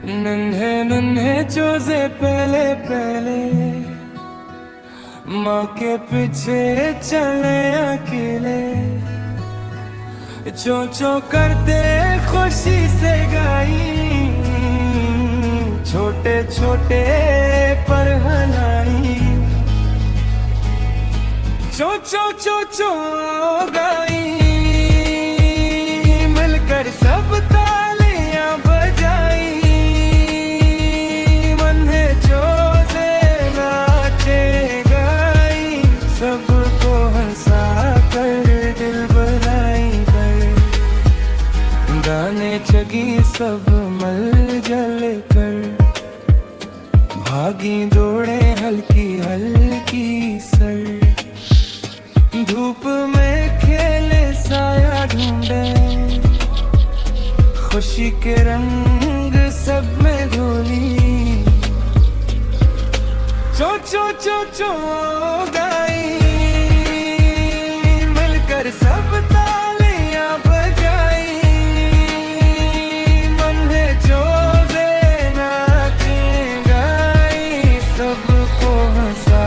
नन्हे नन्हे चोजे पहले पहले माँ के पीछे चले अकेले, चो चो करते खुशी से गाई, छोटे छोटे पर हलाई, चो चो चो चो गाई, मिलकर सब तालियां बजाई, मन है चोले नाचे गाई, सबको हंसा कर दिल बनाई कर, गाने जगी सब मल जल कर, भागी दौड़े हल्की हल्की सर, धूप में खेले साया ढूंढे, खुशी के रंग सब में घोली, चो चो चो चो गाई, मिलकर सब तालियां बजाई, मन है चोले नाचे गाई, सबको हंसा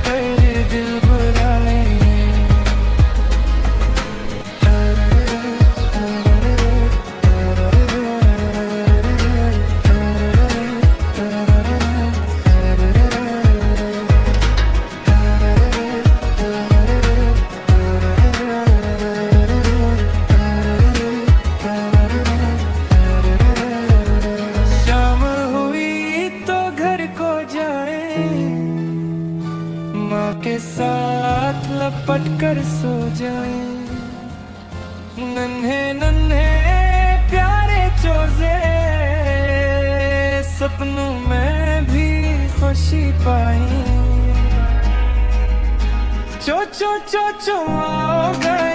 कर दिल बुलाए। माँ के साथ लपट कर सो जाए, नन्हे नन्हे प्यारे चोजे, सपनों में भी खुशी पाई, चो चो चो चो गए।